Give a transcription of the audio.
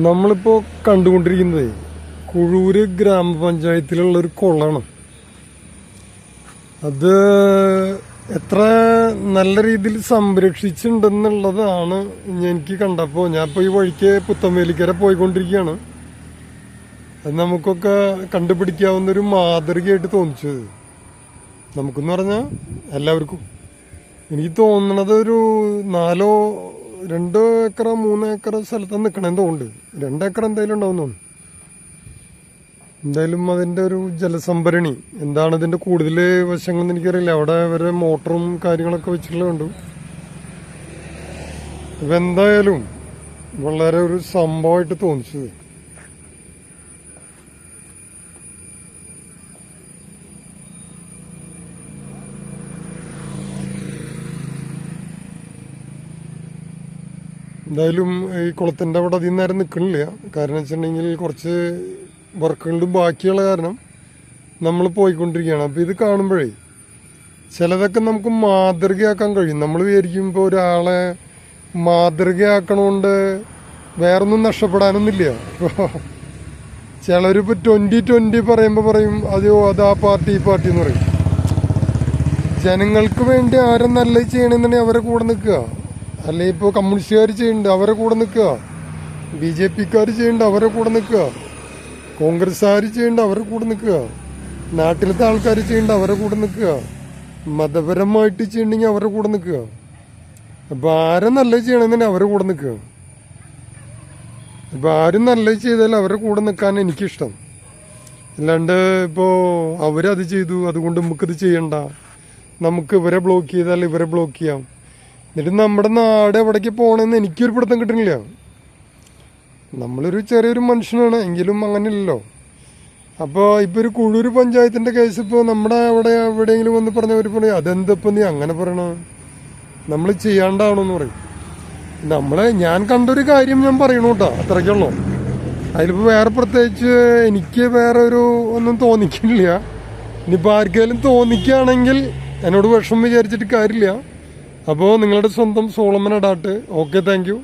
നമ്മളിപ്പോൾ കണ്ടുകൊണ്ടിരിക്കുന്നത് കുഴൂര് ഗ്രാമപഞ്ചായത്തിലുള്ളൊരു കുളമാണ്. അത് എത്ര നല്ല രീതിയിൽ സംരക്ഷിച്ചിട്ടുണ്ടെന്നുള്ളതാണ് എനിക്ക് കണ്ടപ്പോൾ. ഞാൻ ഇപ്പോൾ ഈ വഴിക്ക് പുത്തമ്പേലിക്കര പോയിക്കൊണ്ടിരിക്കുകയാണ്. അത് നമുക്കൊക്കെ കണ്ടുപിടിക്കാവുന്നൊരു മാതൃകയായിട്ട് തോന്നിച്ചത് നമുക്കെന്ന് പറഞ്ഞാൽ എല്ലാവർക്കും. എനിക്ക് തോന്നണത് ഒരു 2 ഏക്കർ 3 ഏക്കർ സ്ഥലത്ത് നിൽക്കണമെന്ന് തോന്നുന്നുണ്ട്. 2 ഏക്കർ എന്തായാലും ഉണ്ടാവുന്നു. എന്തായാലും അതിൻ്റെ ഒരു ജലസംഭരണി എന്താണ് ഇതിൻ്റെ കൂടുതൽ വശങ്ങളെന്ന് എനിക്കറിയില്ല. അവിടെ വരെ മോട്ടറും കാര്യങ്ങളൊക്കെ വെച്ചിട്ടുള്ളതുണ്ട്. ഇപ്പം എന്തായാലും വളരെ ഒരു സംഭവമായിട്ട് തോന്നിച്ചത്. എന്തായാലും ഈ കുളത്തിൻ്റെ അവിടെ അധികം നേരം നിൽക്കണില്ല. കാരണം വെച്ചിട്ടുണ്ടെങ്കിൽ കുറച്ച് വർക്കുകളും ബാക്കിയുള്ള കാരണം നമ്മൾ പോയിക്കൊണ്ടിരിക്കുകയാണ്. അപ്പോൾ ഇത് കാണുമ്പോഴേ ചിലതൊക്കെ നമുക്ക് മാതൃകയാക്കാൻ കഴിയും. നമ്മൾ വിചാരിക്കും ഇപ്പോൾ ഒരാളെ മാതൃകയാക്കണോണ്ട് വേറൊന്നും നഷ്ടപ്പെടാനൊന്നുമില്ല. ഇപ്പോൾ ചിലരിപ്പോൾ 2020 പറയുമ്പോൾ പറയും അത് ആ പാർട്ടി ഈ പാർട്ടി എന്ന് പറയും. ജനങ്ങൾക്ക് വേണ്ടി ആരും നല്ലത് ചെയ്യണമെന്നുണ്ടെങ്കിൽ അവരെ കൂടെ നിൽക്കുക. അല്ലെങ്കിൽ ഇപ്പോൾ കമ്മ്യൂണിസ്റ്റുകാർ ചെയ്യുന്നുണ്ട്, അവരെ കൂടെ നിൽക്കുക. BJPക്കാർ ചെയ്യുന്നുണ്ട്, അവരെ കൂടെ നിൽക്കുക. കോൺഗ്രസ്സുകാർ ചെയ്യുന്നുണ്ട്, അവരെ കൂടെ നിൽക്കുക. നാട്ടിലത്തെ ആൾക്കാർ ചെയ്യുന്നുണ്ട്, അവരെ കൂടെ നിൽക്കുക. മതപരമായിട്ട് ചെയ്യുന്നുണ്ടെങ്കിൽ അവരെ കൂടെ നിൽക്കുക. അപ്പോൾ ആരും നല്ലത് ചെയ്യണമെന്നുണ്ടെങ്കിൽ അവരെ കൂടെ നിൽക്കുക. അപ്പോൾ ആരും നല്ലത് ചെയ്താൽ അവരെ കൂടെ നിൽക്കാൻ എനിക്കിഷ്ടം. അല്ലാണ്ട് ഇപ്പോൾ അവരത് ചെയ്തു അതുകൊണ്ട് നമുക്കിത് ചെയ്യണ്ട, നമുക്ക് ഇവരെ ബ്ലോക്ക് ചെയ്താൽ ഇവരെ ബ്ലോക്ക് ചെയ്യാം, എന്നിട്ട് നമ്മുടെ നാട് എവിടേക്ക് പോകണമെന്ന് എനിക്കൊരു പിടുത്തം കിട്ടണില്ല. നമ്മളൊരു ചെറിയൊരു മനുഷ്യനാണ്, എങ്കിലും അങ്ങനെയല്ലല്ലോ. അപ്പോൾ ഇപ്പോൾ ഒരു കുഴൂര് പഞ്ചായത്തിൻ്റെ കേസ് ഇപ്പോൾ നമ്മുടെ അവിടെ എവിടെയെങ്കിലും വന്ന് പറഞ്ഞവർ പറയും അതെന്തപ്പോൾ നീ അങ്ങനെ പറയണ, നമ്മൾ ചെയ്യാണ്ടാവണമെന്ന് പറയും. ഞാൻ കണ്ടൊരു കാര്യം ഞാൻ പറയണു കേട്ടോ, അത്രയ്ക്കുള്ളൂ. അതിലിപ്പോൾ വേറെ പ്രത്യേകിച്ച് എനിക്ക് വേറെ ഒരു ഒന്നും തോന്നിക്കില്ല. ഇനിയിപ്പോൾ ആർക്കെങ്കിലും തോന്നിക്കുകയാണെങ്കിൽ എന്നോട് വിഷമം വിചാരിച്ചിട്ട് കാര്യമില്ല. അപ്പോൾ നിങ്ങളുടെ സ്വന്തം Solomon Adat. Okay, thank you.